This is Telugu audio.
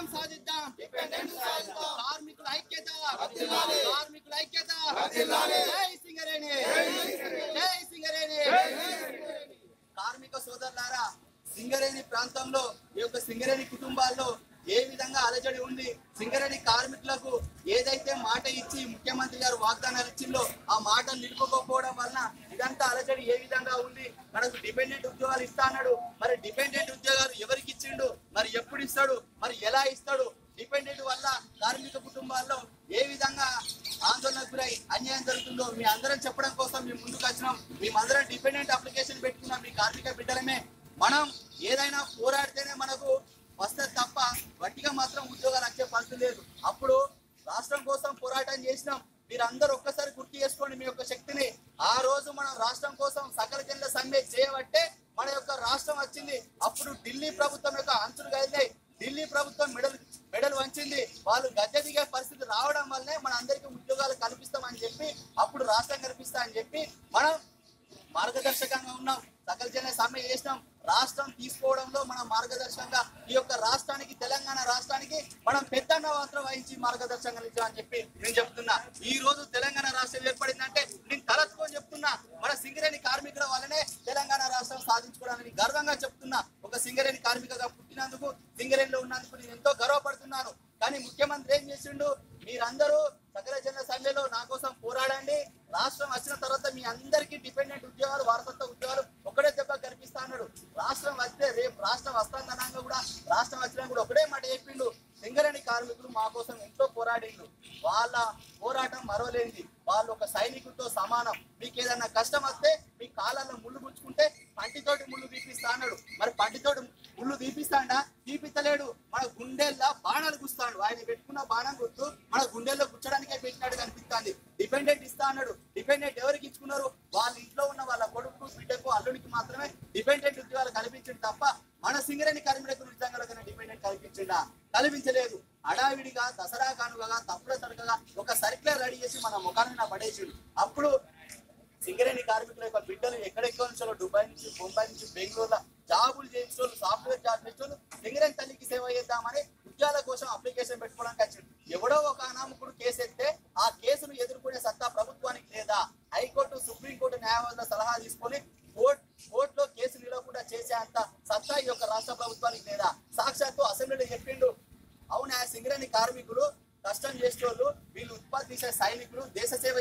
సాధిద్దాం కార్మికుల ఐక్యత జై సింగరేణి జై సింగరేణి కార్మిక సోదరులారా సింగరేణి ప్రాంతంలో ఈ యొక్క సింగరేణి కుటుంబాల్లో ఏ విధంగా అలజడి ఉంది సింగరేణి కార్మికులకు ఏదైతే మాట ఇచ్చి ముఖ్యమంత్రి గారు వాగ్దానాలు ఇచ్చిందో ఆ మాటలు నిలుపుకోకపోవడం వలన ఇదంతా అలజడి ఏ విధంగా ఉంది మనకు డిపెండెంట్ ఉద్యోగాలు ఇస్తా అన్నాడు మరి డిపెండెంట్ ఉద్యోగాలు ఎవరికి ఇచ్చిండు మరి ఎప్పుడు ఇస్తాడు మరి ఎలా ఇస్తాడు డిపెండెంట్ వల్ల కార్మిక కుటుంబాల్లో ఏ విధంగా ఆందోళనకు గురై అన్యాయం జరుగుతుందో మీ అందరం చెప్పడం కోసం మేము ముందుకు వచ్చినాం మేమందరం డిపెండెంట్ అప్లికేషన్ పెట్టుకున్నాం మీ కార్మిక బిడ్డలమే మనం ఏదైనా పోరాడితేనే మనకు వస్తుంది తప్ప వట్టిగా మాత్రం ఉద్యోగాలు వచ్చే పరిస్థితి లేదు అప్పుడు రాష్ట్రం కోసం పోరాటం చేసినాం మీరందరూ ఒక్కసారి గుర్తు చేసుకోండి మీ యొక్క శక్తిని ఆ రోజు మనం రాష్ట్రం కోసం సకల జనుల సమ్మె చేయబట్టే మన యొక్క రాష్ట్రం వచ్చింది అప్పుడు ఢిల్లీ ప్రభుత్వం యొక్క అంచులు కదిలాయి ఢిల్లీ ప్రభుత్వం మెడలు వంచింది వాళ్ళు గద్దె దిగే పరిస్థితి రావడం వల్లే మన అందరికీ ఉద్యోగాలు కల్పిస్తామని చెప్పి అప్పుడు రాష్ట్రం కల్పిస్తా అని చెప్పి మనం మార్గదర్శకంగా ఉన్నాం సకల జన సమ్మె చేసినాం రాష్ట్రం తీసుకోవడంలో మనం మార్గదర్శకంగా ఈ యొక్క రాష్ట్రానికి తెలంగాణ రాష్ట్రానికి మనం పెద్దన్న పాత్ర వహించి మార్గదర్శకంగా ఇచ్చామని చెప్పి నేను చెప్తున్నా ఈ రోజు తెలంగాణ రాష్ట్రం ఏర్పడిందంటే నేను తలచుకొని చెప్తున్నా మన సింగరేణి కార్మికుల వల్లనే తెలంగాణ రాష్ట్రం సాధించుకోవడానికి గర్వంగా చెప్తున్నా ఒక సింగరేణి కార్మికగా పుట్టినందుకు సింగరేణిలో ఉన్నందుకు నేను ఎంతో గర్వపడుతున్నాను కానీ ముఖ్యమంత్రి ఏం చేసిండు మీరందరూ సకల జన సమ్మెలో నా కోసం పోరాడండి రాష్ట్రం వచ్చిన తర్వాత మీ అందరికీ డిపెండెంట్ ఉద్యోగాలు వారసత్వ ఉద్యోగాలు ఒకటే దెబ్బ కనిపిస్తా అన్నాడు రాష్ట్రం వస్తే రేపు రాష్ట్రం వస్తుందనంగా కూడా రాష్ట్రం వచ్చినా కూడా ఒకటే మాట చెప్పిండు సింగరేణి కార్మికులు మా కోసం ఎంతో పోరాడిండు వాళ్ళ పోరాటం మరవలేనిది వాళ్ళు ఒక సైనికుడితో సమానం మీకు ఏదైనా కష్టం వస్తే మీ కాళ్ళలో ముళ్ళు గుచ్చుకుంటే పంటితోటి ముళ్ళు తీపిస్తా అన్నాడు మరి పంటితోటి ముళ్ళు తీపిస్తాడా తీపిస్తలేడు మన గుండెల్లో బాణాలు గుస్తాడు ఆయన పెట్టుకున్న బాణం గుర్తు మన గుండెల్లో గుచ్చడానికే పెట్టినాడు కనిపిస్తుంది డిపెండెంట్ ఇస్తా అన్నాడు డిపెండెంట్ ఎవరికి ఇచ్చుకున్నారు వాళ్ళ ఇంట్లో ఉన్న వాళ్ళ కొడుకు బిడ్డకు అల్లుడికి మాత్రమే డిపెండెంట్ ఉద్యోగాలు కల్పించింది తప్ప మన సింగరేణి కార్మికులకు నిజంగా డిపెండెంట్ కల్పించిండా కల్పించలేదు అడావిడిగా దసరా కానుకగా తప్పుడు తడకగా ఒక సర్క్యులర్ రెడీ చేసి మన ముఖాన్ని పడేసిండు అప్పుడు సింగరేణి కార్మికుల యొక్క బిడ్డలు ఎక్కడెక్కడ నుంచో దుబాయ్ నుంచి ముంబై నుంచి బెంగళూరులో జాబులు చేయించు సాఫ్ట్వేర్ జాబ్ చేయించు సింగరేణి తల్లికి సేవ చేద్దామని ఉద్యోగాల కోసం అప్లికేషన్ పెట్టుకోవడానికి వచ్చింది ఎవడో ఒక అనామకుడు కేసు ఎత్తే ఆ కేసును ఎదుర్కొనే సత్తా ప్రభుత్వానికి లేదా హైకోర్టు సుప్రీంకోర్టు న్యాయవాదుల సలహా తీసుకొని కోర్టులో కేసు నిలవకుండా చేసే అంత సత్తా ఈ యొక్క రాష్ట్ర ప్రభుత్వానికి లేదా సాక్షాత్తు అసెంబ్లీలో చెప్పిండు అవును సింగరేణి కార్మికులు కష్టం చేసేవాళ్ళు వీళ్ళు ఉత్పత్తి చేసే సైనికులు దేశ సేవ